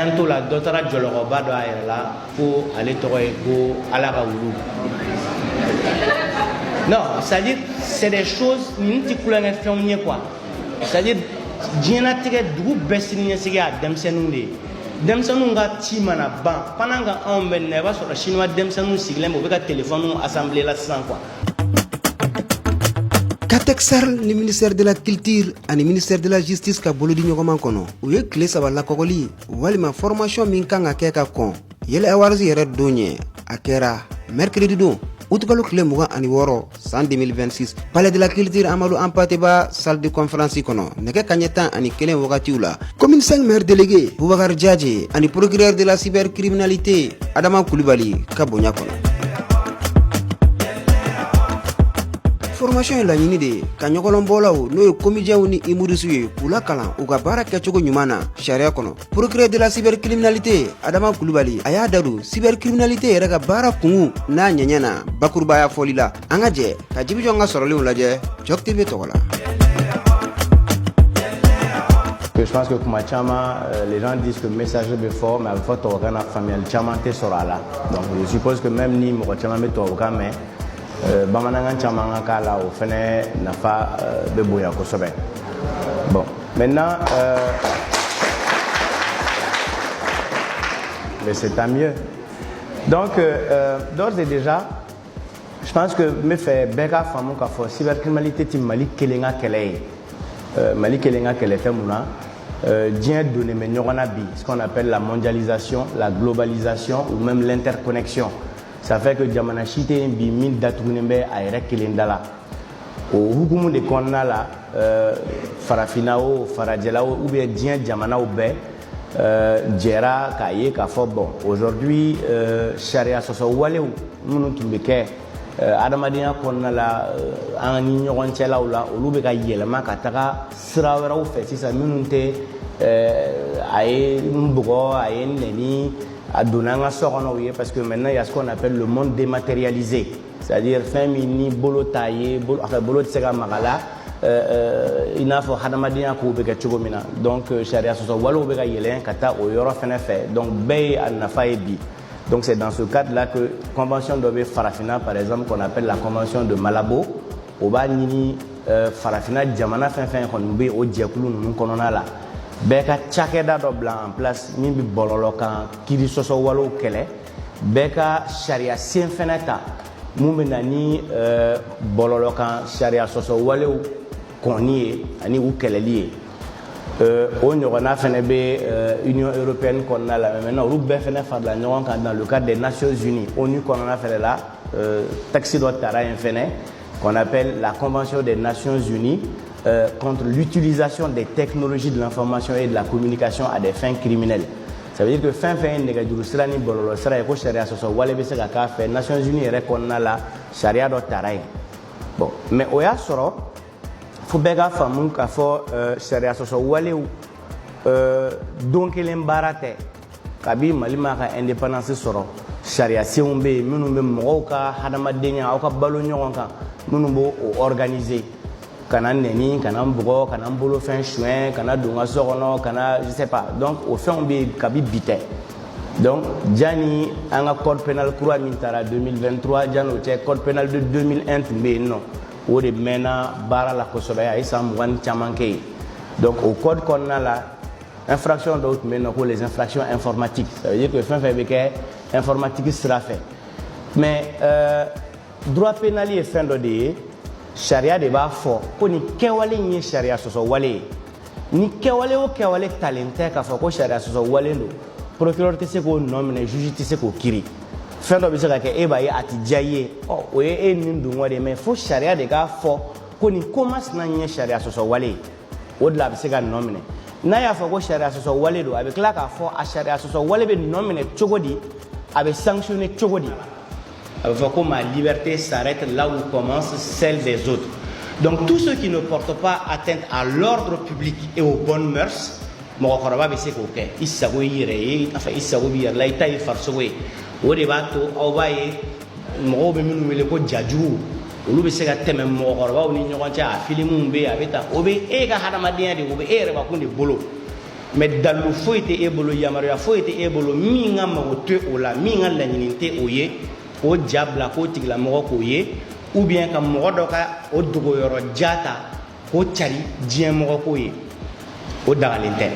un tour la dotara joloba do ayela pour aller toy go ala raoulou. Non, c'est-à-dire c'est des choses ni ti kulanga fewnie quoi. C'est-à-dire djena tike du besini siga demsenunde. Demsenunga timana ban pananga amben ne ba so chinois demsenu sigle mo beka téléphone assemblée la sans quoi. Katexar ni ministère de la culture ani ministère de la justice ka bolodi ñogoman kono o ye kle saba la kokoli walima formation min kanga keka kon yele awarzi yere donye akera mercredi do utukalo kle muga ani woro san 2026 palais de la culture amadou ampateba salle de conférence kono neke kanyeta ani kelen wakati ula commune 5 maire délégué Boubacar Diadje ani procureur de la cybercriminalité Adama Koulibaly ka bonya kono. Formation la ñini de ka ñogolon bolaw no comédien ni imurisu ye kula kalan u ka baara kɛcogo ɲumana sharia kono procureur de la cybercriminalité Adama Koulibaly aya dadu cybercriminalité yɛrɛ ka baara kungu n'a ɲɛɲɛna bakurubaya fɔli la an ka jɛ ka jibijo ka sɔrɔlenw lajɛ Jok TV tɔgɔ la. Je pense que kuma chama les gens disent que le message est fort mais avec votre organe familial chama te sera là. Donc je suppose que même ni mo chama me to organe mais bamanangan chamanga kala o fene nafa be boya ko sobe. Bon, maintenant mais c'est tant mieux. Donc d'ores et déjà je pense que me fait beka famu ka fo cybercriminalité ti Mali kelenga kelay. Mali kelenga kelay femuna dien donné mais ñogana bi ce qu'on appelle la mondialisation, la globalisation ou même l'interconnexion. Ça fait que jamana chite bi min datunembe ayre kilindala o hukumu de konna la farafinao farajelao ou bien dien jamana ou be djera kaye ka fo bon aujourd'hui sharia soso wale munu tumbeke adamadenya konna la an ni ñogon cela la olu be ka yelema ka taga sirawera ou fait ça minunte aye mbugo aye neni à donner un sort parce que maintenant il y a ce qu'on appelle le monde dématérialisé, c'est-à-dire fin mini bolo taillé bolo tsega magala il n'a pas hadamadia ko be ka chogomina donc sharia so walo be ka yelen kata o yoro fene fait donc bay an nafa bi. Donc c'est dans ce cadre là que convention de farafina par exemple qu'on appelle la convention de Malabo au ba nini farafina jamana fin kon be o jekulu nun konona la beka chakeda do blanc en place min bi bololo kan kiri soso walo kele beka sharia sen feneta mumena ni bololo kan sharia soso walo koni ani u keleli on yona fene be Union européenne qu'on a la maintenant ou be fene fa la nyon kan dans le cadre des Nations Unies ONU qu'on a fait là taxi do tara fene qu'on appelle la convention des Nations Unies contre l'utilisation des technologies de l'information et de la communication à des fins criminelles. Ça veut dire que fin négajuru srani bololo sra ko sharia soso wale be se ka fait Nations Unies rekonna la sharia do taray. Bon, mais oya soro faut bega famun ka fo sharia soso wale donc l'embarate kabi malima ka indépendance soro sharia seumbe minu be mo ka hadama denya o ka balo nyon kan minu bo organiser kana neni kana mbugo kana mbolo fin chouin kana dunga sorono kana je sais pas donc au fin be kabi bité donc jani anga code pénal croix mintara 2023 jano che code pénal de 2001 tumbe non o de mena bara la kosobaya isam wan chamanke donc au code qu'on a la infraction d'autres mais non les infractions informatiques ça veut dire que fin fait que informatique sera fait mais droit pénal est fin de sharia de ba fo ko ni kewale ni sharia so wale ni kewale o kewale talente ka fo ko sharia so wale ndo procureur te se ko nomine juge te se ko kiri fendo bi se ka ke e ba ye atijaye o ye ni ndu ngode mais fo sharia de ka fo ko ni commence na ni sharia so wale o de la bi se ka nomine na ya fo ko sharia so wale do avec la ka fo a sharia so wale be nomine chogodi abe sanctionner chogodi. Comme ma liberté s'arrête là où commence celle des autres. Donc tous ceux qui ne portent pas atteinte à l'ordre public et aux bonnes mœurs, ils savent olu be se ka tɛmɛ mɔgɔkɔrɔbaw ni ɲɔgɔn cɛ a filimu be a bɛ taa o be e ka hadamadenya de o be e yɛrɛ bakun de bolo mais dalu fo ite ebolo yamaria fo ite ebolo minga mawote ola minga la nyinite oye o diabla ko tigla mo ko ye ou bien ka mo do ka o dugo yoro jata ko chari dien mo ko ye o dagalente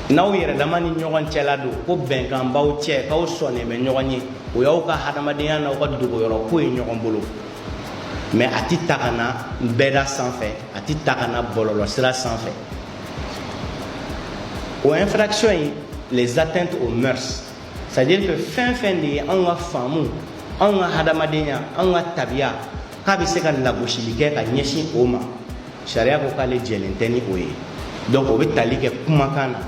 naw yere damani nyogon chelado ko benkan baw che ka o sone me nyogoni o yaw ka hadamadiya na ko dugo yoro ko ye nyogon bolo mais ati takana beda sans fait ati takana bololo sera sans fait ou infraction les atteintes aux mœurs, c'est-à-dire que fin de on a famu on a hadamadiya on a tabia ka bi se ka lagoshilike ka nyeshi oma sharia ko kale jelenteni oye donc o be tali ke kumakana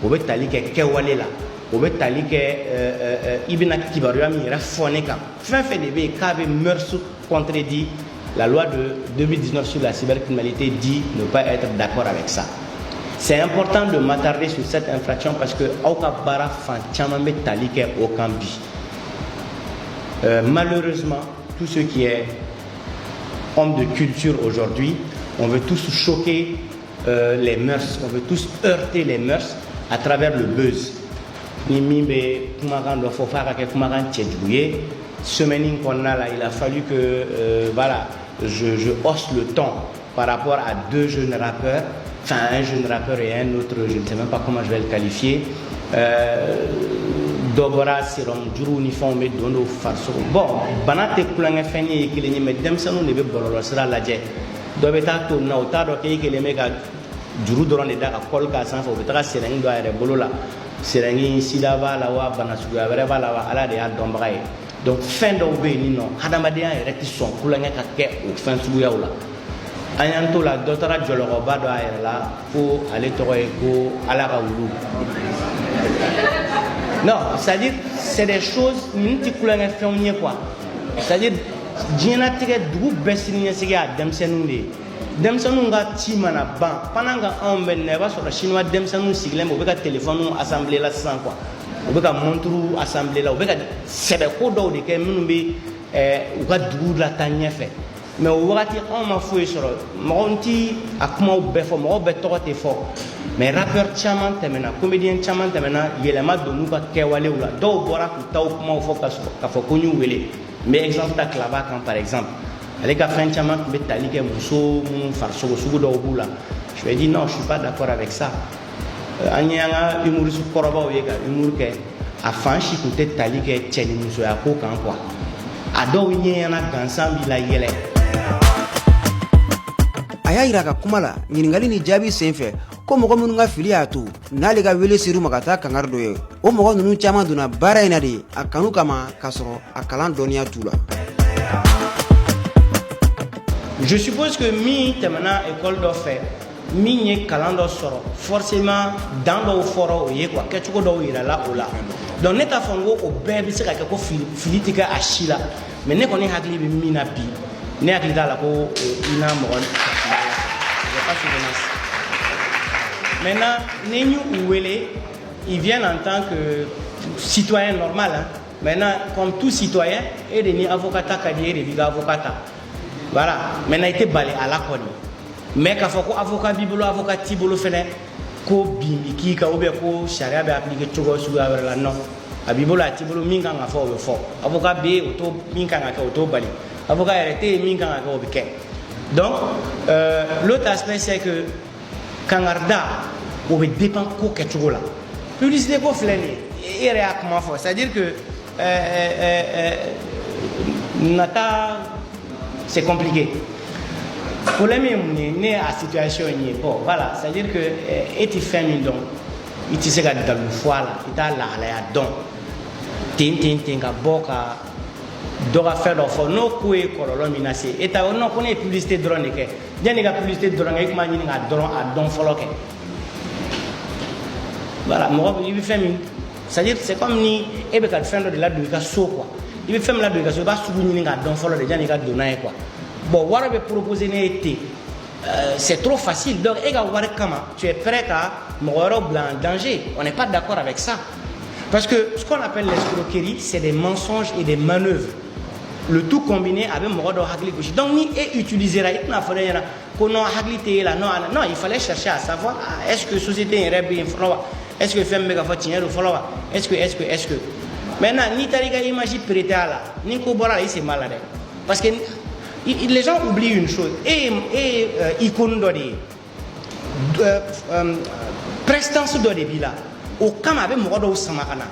o be tali ke kewalela o be tali ke ibina kibaruya mi yɛrɛ fɔne kan fin de be ka be mœurs contredit la loi de 2019 sur la cybercriminalité dit ne pas être d'accord avec ça. C'est important de m'attarder sur cette infraction parce que Aouka Bara Fanchama Metalike au Cambi. Malheureusement, tout ce qui est homme de culture aujourd'hui, on veut tous choquer les mœurs, on veut tous heurter les mœurs à travers le buzz. Semaine qu'on a là, il a fallu que voilà, je hausse le ton par rapport à deux jeunes rappeurs. Enfin, un jeune rappeur et un autre, je ne sais même pas comment je vais le qualifier. Dobora, Sirom, Djuru, Uniforme, Dono, Farso. Bon, Banate Kulang Feni et Kileni, mais Demsano ne veut pas sera la jet. Dobeta, Nauta, Roké, que les mecs Djuru Doran et Daka, Kolka, Sanfo, Vetra, Sereng, Doa et Bolola, Serengi, Sidava, Lawa, Banasuga, Vereva, Lava, Ala de Adombrae. Donc, fin d'Obé, Nino, Hadamadia et Rectisson, Kulanga Kake, ou fin Suyaoula. Ayanto la doctora Joloroba doit être là pour aller trouver à la Raoulou. Non, c'est-à-dire, c'est des choses, c'est-à-dire, Djena Tige Dou Bessini Siga, Demsenunde. Demsenunga Timana Ban, Pananga Amben Neva sur le chinois Demsenun Siglem, au téléphone, assemblée là sans quoi. Au Beka Montrou, assemblée là, au Beka Sebeko do de Kemumbi, ou Dou la Tanya fait. Mais au Wati, on m'a fouillé sur le Monti, à comment beffo, mon beto te fort. Mais rappeur chaman temena, comédien chaman temena, yelema de nous pas kewale ou la, do bora ou comment faut qu'à faut connu wele. Mais exemple ta clavacan par exemple. Avec la fin chaman, betali ke muso, mon farso, sugu do bula. Je lui ai dit non, je suis pas d'accord avec ça. Anyanga humoriste koroba ou yega, humour ke, a fanchi koute tali ke tcheni muso ya ko kan quoi. Ado nyana gansambi la yele. Aya yira ka kuma la ɲiningali ni jaabi senfɛ ko mɔgɔ minnu ka fili y'a to n'ale ka wele sir'u ma ka taa kangari dɔ ye o mɔgɔ ninnu caman donna baara in na de a kanu kama k'a sɔrɔ a kalan dɔnniya t'u la. Je suppose que mi tɛmɛna école dɔ fɛ min ye kalan dɔ sɔrɔ forcément dan dɔw fɔra o ye quoi kɛcogo dɔw yirala o la donc ne t'a fɔ n ko o bɛɛ bɛ se ka kɛ ko fili tɛ kɛ a si la mais ne kɔni hakili bɛ min na bi ne hakili t'a la ko i n'a mɔgɔ. Maintenant, ils viennent en tant que citoyens normal. Hein. Maintenant, comme tout citoyen, et des avocats, et des avocats. Voilà. Maintenant, il était balayé à la conne. Mais quand il faut avocat bibolo, avocat tibolo, ko bimbi ka obe ko sharia be appliquer chogo su la non. A bibolo tibolo minga nga fo be fo. Avocat be auto minga nga ka auto bali. Avocat arrêté minga nga ka obike. Donc, l'autre aspect, c'est que Kangarda, on dépend de quelque chose là. Publicité qu'on fait, c'est-à-dire que c'est compliqué. Le problème est à situation bon, voilà, c'est-à-dire que tu fais un don, tu sais que dans le foie là, tu as la don, tu doit faire l'offre non coué colon menacé et ta non connaît publicité drone que bien les publicité drone avec mani nga drone à don foloke voilà moi il veut faire c'est à dire c'est comme ni et be ka faire de la de ka so quoi il veut faire la de ka so ba subu ni nga don folo de bien les gars donner quoi bon wara be proposer n'était c'est trop facile donc et ga wara kama tu es prêt à mourir en danger on n'est pas d'accord avec ça parce que ce qu'on appelle l'escroquerie c'est des mensonges et des manœuvres. Le tout combiné avec mon ordre hagli gauche. Donc ni et utiliser la itna fallait non hagli là non il fallait chercher à savoir est-ce que société est bien est-ce que femme mega faut tirer le follow? Est-ce que maintenant ni tariga image prêter à la ni ko bora c'est malade parce que les gens oublient une chose et icône d'ori prestance d'ori bila au kama be mo do samakana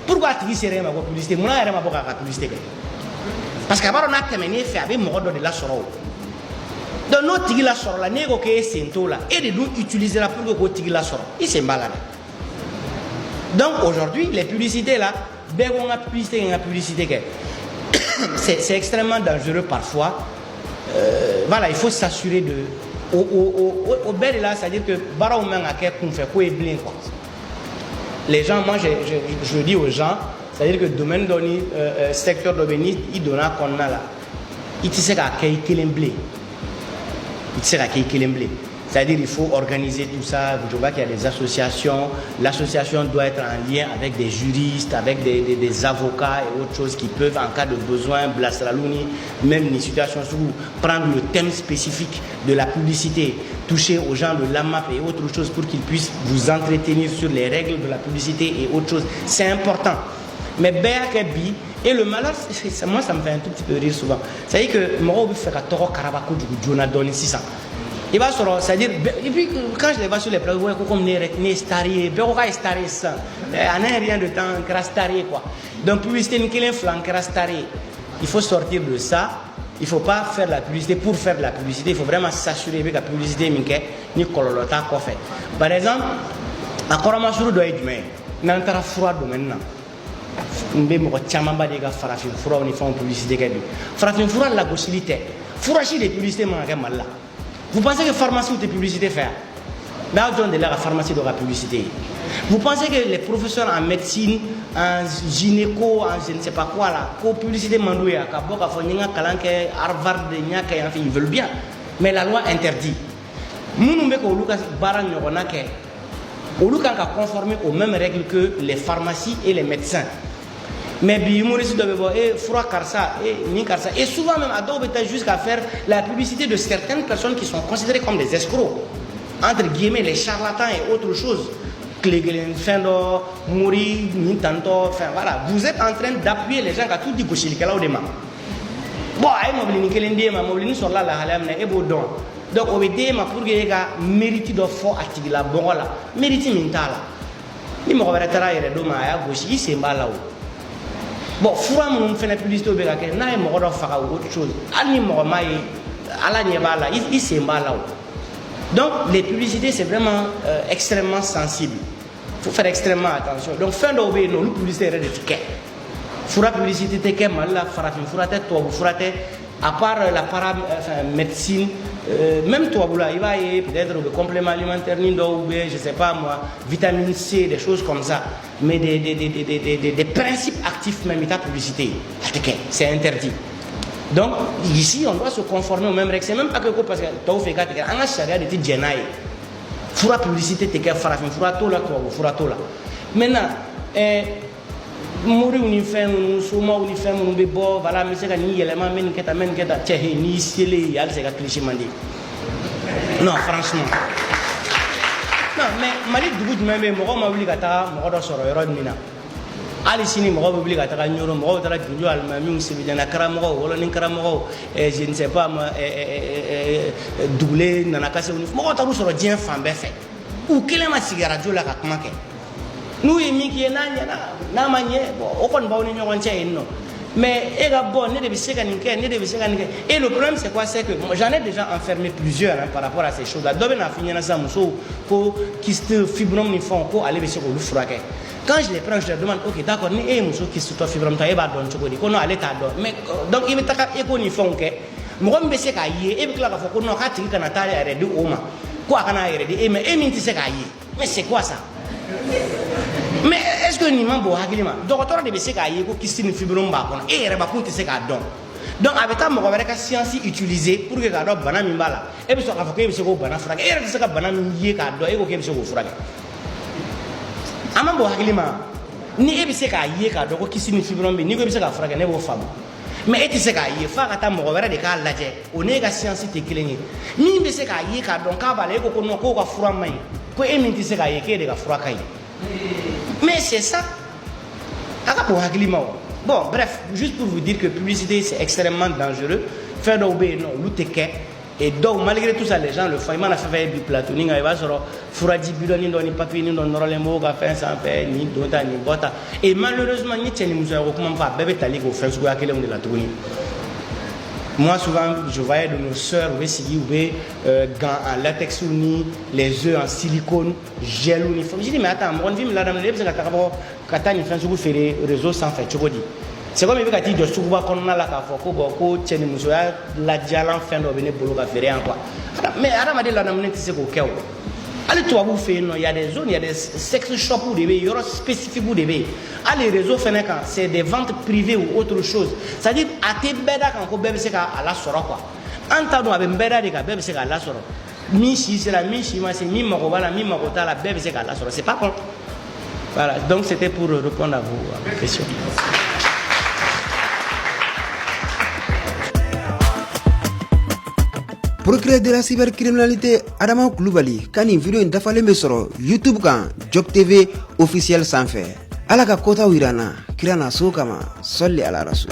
pourquoi tu dis c'est ma publicité mon ara ma boka publicité parce que abaro na temeni fait avec mo do de la soro donc no tigi la soro la nego ke sento la et de nous utiliser la pour que tigi la soro il c'est malade. Donc aujourd'hui les publicités là c'est extrêmement dangereux parfois. Voilà, il faut s'assurer de au bel là, c'est-à-dire que les gens, moi je dis aux gens, c'est-à-dire que le domaine donné, secteur domaine, il donne un qu'on a là, il sait qu'à quel blé, il sait qu'à quel blé. C'est-à-dire qu'il faut organiser tout ça. Je vois qu'il y a des associations. L'association doit être en lien avec des juristes, avec des avocats et autres choses qui peuvent, en cas de besoin, même une situation où prendre le thème spécifique de la publicité, toucher aux gens de l'AMAP et autres choses pour qu'ils puissent vous entretenir sur les règles de la publicité et autres choses. C'est important. Mais Béakebi, et le malheur, moi ça me fait un tout petit peu rire souvent. C'est-à-dire que moi, je vais faire un toro Karabako du Jonathan 600. Il va se c'est-à-dire, et puis quand je les vois sur les plateaux, comme les stariers, Béroka est staré ça, on n'a rien de temps, crastaré quoi. Donc, publicité, il faut sortir de ça, il ne faut pas faire la publicité pour faire de la publicité, il faut vraiment s'assurer que la publicité ni kololota quoi fait. Par exemple, à Koramasuru doit être mais n'entara froid maintenant. Mbe mo chamamba de ga farafin froid on fait une publicité que farafin froid la possibilité. Fourachi des publicités manquent mal là. Vous pensez que pharmacie ou des publicités faire? Là, on donne de la pharmacie de la publicité. Vous pensez que les professeurs en médecine, en gynéco, en je ne sais pas quoi, là, ko publicité mandouya, kaboka foninga kalanke, Harvard, ils veulent bien. Mais la loi interdit. Nous, nous, Oluka Baran Yoronake, Oluka a conformé aux mêmes règles que les pharmacies et les médecins. Mais et souvent même Adobe est jusqu'à faire la publicité de certaines personnes qui sont considérées comme des escrocs, entre guillemets les charlatans et autres choses. Voilà, vous êtes en train d'appuyer les gens qui ont tout dit que là au démarre. Bon, donc au démarre pour que mérite de fort à la bon là, mérite mentale. Il me reverra et demain à gauche, il s'est mal là. Bon, fura mon fait la publicité au Bégaké, n'a pas de faire autre chose. Il s'est mal là. Donc, les publicités, c'est vraiment extrêmement sensible. Il faut faire extrêmement attention. Donc, fin d'obéir, nous, publicité est de ticket. Fura publicité, ticket, mal là, farafin, fura tête, toi, fura tête, à part la médecine, même toi, il va y peut-être des compléments alimentaires, je ne sais pas moi, vitamine C, des choses comme ça. Mais des principes actifs, même état publicité, c'est interdit. Donc, ici, on doit se conformer aux mêmes règles. C'est même pas que parce que tu as fait gâter, on a charia de ti djenaï. Fura publicité, tu as farafin, fura tola, toi, fura tola. Maintenant, mourir uniforme, souma uniforme, on be bon, voilà, mais c'est que ni élément, mais ni keta, tchehi, ni scellé, yal c'est que cliché mandi. Non, franchement. Non, mais Mali Dugout même, moi, ma obligé à ta, moi, dans ce rôle, mina. Alicini, moi, obligé à ta, nyoro, moi, dans la Junjo, Almami, c'est bien la Karamoro, ou l'Inkaramoro, je ne sais pas, doublé, Nanakase, moi, t'as vu sur le dien femme fait. Ou quelle est ma cigarette, la Kakmake? Nous, Miki, n'a manié, au fond, on mais et le problème c'est quoi? C'est que j'en ai déjà enfermé plusieurs par rapport à ces choses-là. Quand je les prends, je leur demande, ok, d'accord, mais donc il me tape et qu'on y font que moi je sais qu'il et que la fois qu'on a quatre qui n'a pas l'air de Oma quoi qu'on a arrêté mais mais c'est quoi ça? Mais est-ce que ni mambo hakilima docteur de bese ka yeko kistine fibrome ba kono e reba kunti se ka don donc avec ta mo ka science utiliser pour que ka do bana mi bala e biso ka fako e biso ko bana fraka e reba se ka bana mi ye ka do e ko ke biso ko fraka amambo hakilima ni e bise ka ye ka do ko kistine fibrome ni ko biso ka fraka ne bo famo mais e se ka ye fa ka ta mo de ka laje o ne ka science te kilenye ni bise ka ye ka don ka bala e ko no ko ka fura mai ko e minti se ka ye ke de ka fraka yi Mais c'est ça. Bon, bref, juste pour vous dire que publicité c'est extrêmement dangereux. Faire d'obé, non, l'outéké. Et donc, malgré tout ça, les gens le font. Il m'a fait du platonique, il va se Fouradi Budoni, ni papier, ni dans les mots, fait sans faire, ni d'ota, ni bota. Et malheureusement, ni tiens, nous avons recommandé pas, bébé tali, au fait, à quel on est la tournée. Moi, souvent, je voyais de nos sœurs, gants en latex ou ni, les œufs en silicone, gel ou ni. Je dis, mais attends, on vit là dans les parce que ni fait sur le réseau sans faire, tu vois. C'est comme il veut dire, je suis qu'on a la café, beaucoup, tiens, nous avons la dialan fin de venir pour le faire quoi. Mais Adam a dit là, c'est quoi? Allez, toi, vous faites, il y a des zones, il y a des sex shops où il y a spécifiques où il y a les réseaux, c'est des ventes privées ou autre chose. C'est-à-dire, à tes bêta quand bébé c'est à la sora quoi. En tant que bébé de bébé c'est à la sora. Michi c'est la michi, moi c'est mi makobala, mi makota la bébé c'est à la sora. C'est pas bon. Voilà, donc c'était pour répondre à vos questions. Procureur de la cybercriminalité Adama Koulibaly kani vidéo in dafalen be soro YouTube kan Job TV officiel sanfɛ ala ka kota wirana kirana so kama solli ala rasul